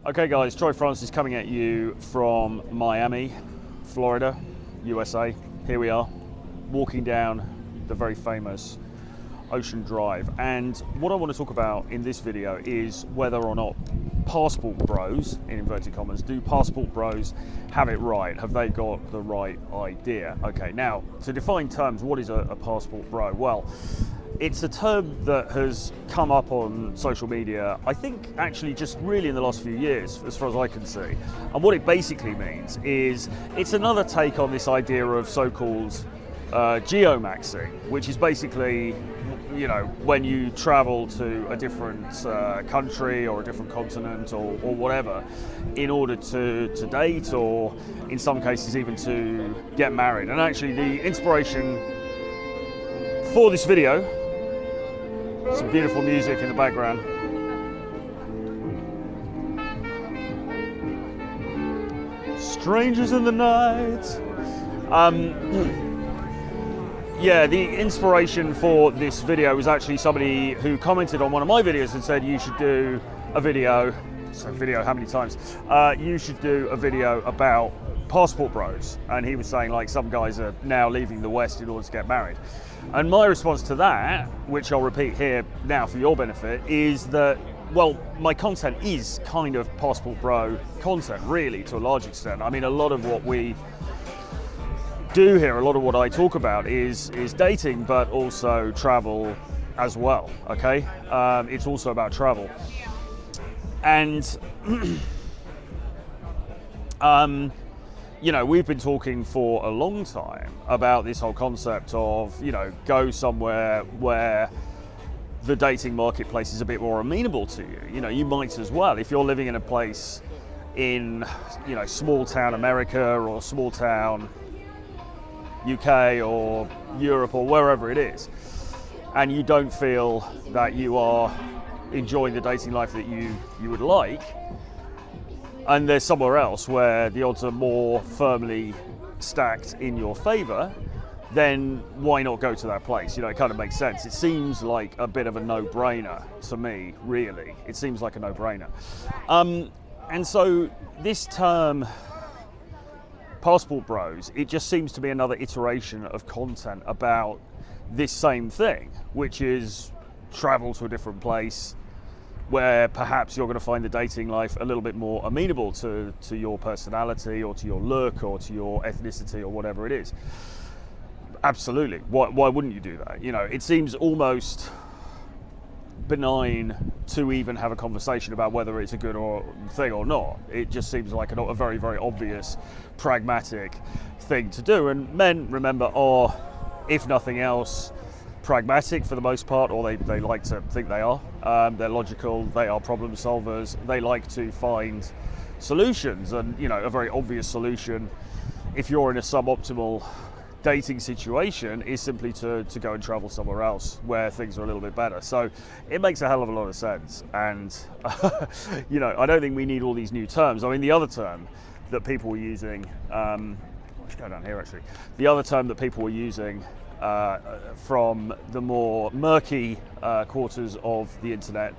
Okay guys, Troy Francis coming at you from Miami, Florida, USA. Here we are, walking down the very famous Ocean Drive. And what I want to talk about in this video is whether or not passport bros, in inverted commas, do passport bros have it right? Have they got the right idea? Okay, now, to define terms, what is a passport bro? Well, it's a term that has come up on social media, I think actually just really in the last few years, as far as I can see. And what it basically means is it's another take on this idea of so-called geomaxing, which is basically, you know, when you travel to a different country or a different continent or whatever in order to date, or in some cases even to get married. And actually the inspiration for this video, some beautiful music in the background, strangers in the night. Yeah, the inspiration for this video was actually somebody who commented on one of my videos and said you should do a video, so video how many times? You should do a video about passport bros. And he was saying like some guys are now leaving the West in order to get married. And my response to that, which I'll repeat here now for your benefit, is that, well, my content is kind of passport bro content, really, to a large extent. I mean, a lot of what we do here, a lot of what I talk about is dating, but also travel as well, okay? It's also about travel. And, you know, we've been talking for a long time about this whole concept of, you know, go somewhere where the dating marketplace is a bit more amenable to you. You know, you might as well, if you're living in a place in, you know, small town America or small town UK or Europe or wherever it is, and you don't feel that you are enjoying the dating life that you would like, and there's somewhere else where the odds are more firmly stacked in your favor, then why not go to that place? You know, it kind of makes sense. It seems like a bit of a no-brainer to me, really. It seems like a no-brainer. And so this term, passport bros, it just seems to be another iteration of content about this same thing, which is travel to a different place where perhaps you're going to find the dating life a little bit more amenable to your personality or to your look or to your ethnicity or whatever it is. Absolutely. Why wouldn't you do that? You know, it seems almost benign to even have a conversation about whether it's a good thing or not. It just seems like a very, very obvious, pragmatic thing to do. And men, remember, are, if nothing else, pragmatic for the most part, or they like to think they are. They're logical, they are problem solvers, they like to find solutions. And, you know, a very obvious solution, if you're in a suboptimal dating situation, is simply to go and travel somewhere else where things are a little bit better. So it makes a hell of a lot of sense. And you know, I don't think we need all these new terms. I mean, the other term that people were using, I should go down here actually. The other term that people were using from the more murky quarters of the internet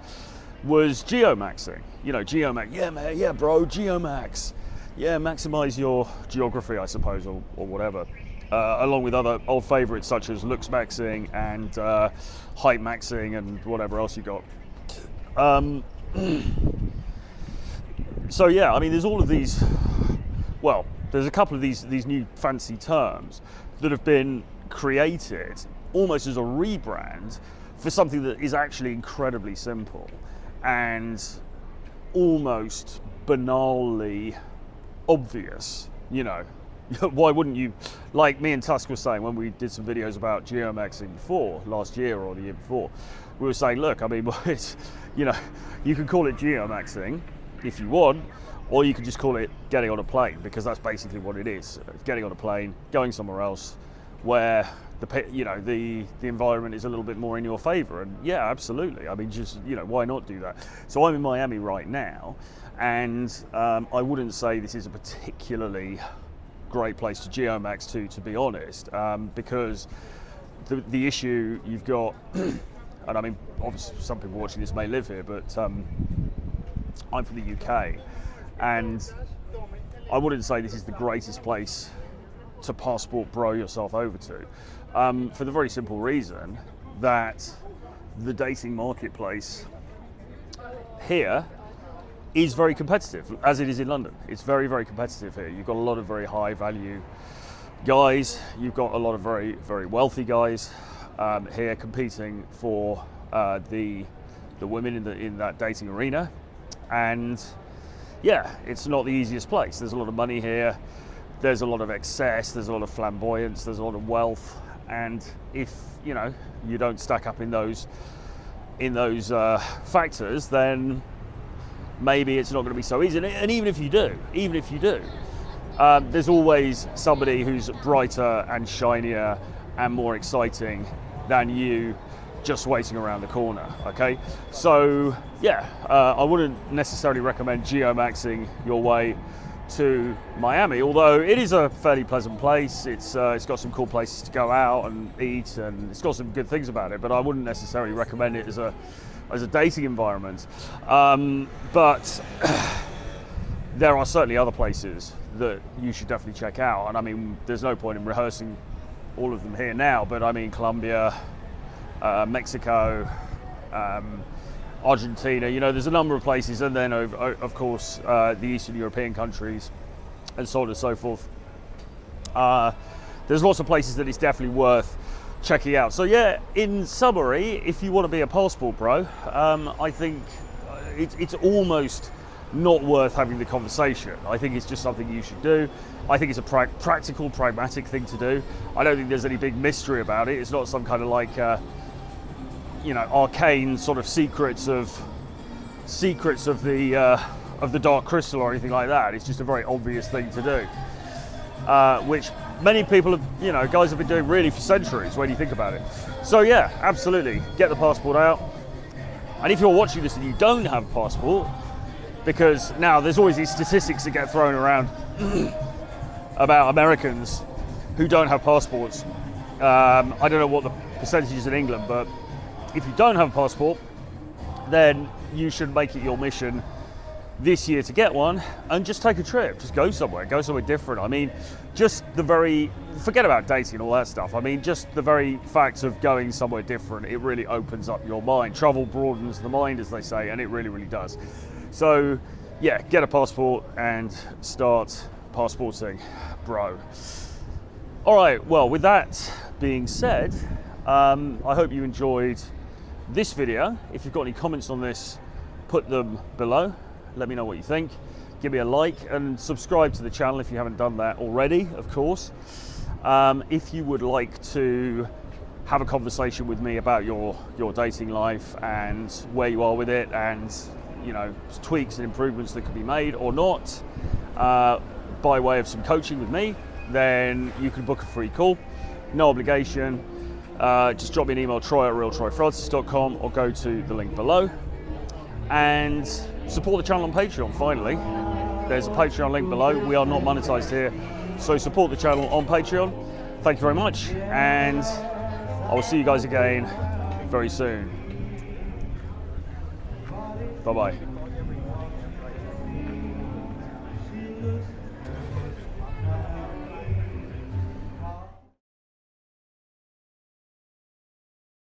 was geomaxing. You know, yeah man, yeah bro, geomax. Yeah, maximize your geography, I suppose, or whatever. Along with other old favorites such as looks maxing and height maxing and whatever else you got. So yeah, I mean, there's all of these, well, there's a couple of these new fancy terms that have been created almost as a rebrand for something that is actually incredibly simple and almost banally obvious, you know. Why wouldn't you, like me and Tusk were saying when we did some videos about geomaxing before, last year or the year before, we were saying, look, I mean, it's, you know, you can call it geomaxing if you want, or you could just call it getting on a plane, because that's basically what it is. Getting on a plane, going somewhere else where the environment is a little bit more in your favor. And yeah, absolutely. I mean, just, you know, why not do that? So I'm in Miami right now, and I wouldn't say this is a particularly great place to geomax to be honest, because the issue you've got, and I mean, obviously some people watching this may live here, but I'm from the UK, and I wouldn't say this is the greatest place to passport bro yourself over to, for the very simple reason that the dating marketplace here is very competitive, as it is in London. It's very, very competitive here. You've got a lot of very high value guys, you've got a lot of very, very wealthy guys here competing for the women in that dating arena. And yeah, it's not the easiest place. There's a lot of money here, there's a lot of excess, there's a lot of flamboyance, there's a lot of wealth, and if you don't stack up in those factors, then maybe it's not going to be so easy. And even if you do, there's always somebody who's brighter and shinier and more exciting than you, just waiting around the corner. Okay, so yeah, I wouldn't necessarily recommend geomaxing your way to Miami, although it is a fairly pleasant place. It's got some cool places to go out and eat, and it's got some good things about it, but I wouldn't necessarily recommend it as a dating environment. But there are certainly other places that you should definitely check out, and I mean, there's no point in rehearsing all of them here now, but I mean, Colombia, Mexico, Argentina, there's a number of places, and then of course the Eastern European countries, and so on and so forth. There's lots of places that it's definitely worth checking out. So yeah, in summary, if you want to be a passport bro, I think it's almost not worth having the conversation. I think it's just something you should do. I think it's a practical, pragmatic thing to do. I don't think there's any big mystery about it. It's not some kind of like arcane sort of secrets of the Dark Crystal or anything like that. It's just a very obvious thing to do, which many people have, guys have been doing really for centuries when you think about it. So yeah, absolutely, get the passport out. And if you're watching this and you don't have a passport, because now there's always these statistics that get thrown around about Americans who don't have passports. I don't know what the percentage is in England, but if you don't have a passport, then you should make it your mission this year to get one and just take a trip. Just go somewhere different. I mean, forget about dating and all that stuff. I mean, just the very fact of going somewhere different, it really opens up your mind. Travel broadens the mind, as they say, and it really, really does. So yeah, get a passport and start passporting, bro. All right, well, with that being said, I hope you enjoyed this video. If you've got any comments on this, put them below. Let me know what you think. Give me a like and subscribe to the channel if you haven't done that already, of course. If you would like to have a conversation with me about your dating life and where you are with it, and tweaks and improvements that could be made or not, by way of some coaching with me, then you can book a free call, no obligation. Just drop me an email, troy@realtroyfrancis.com, or go to the link below. And support the channel on Patreon, finally. There's a Patreon link below. We are not monetized here, so support the channel on Patreon. Thank you very much, and I will see you guys again very soon. Bye-bye.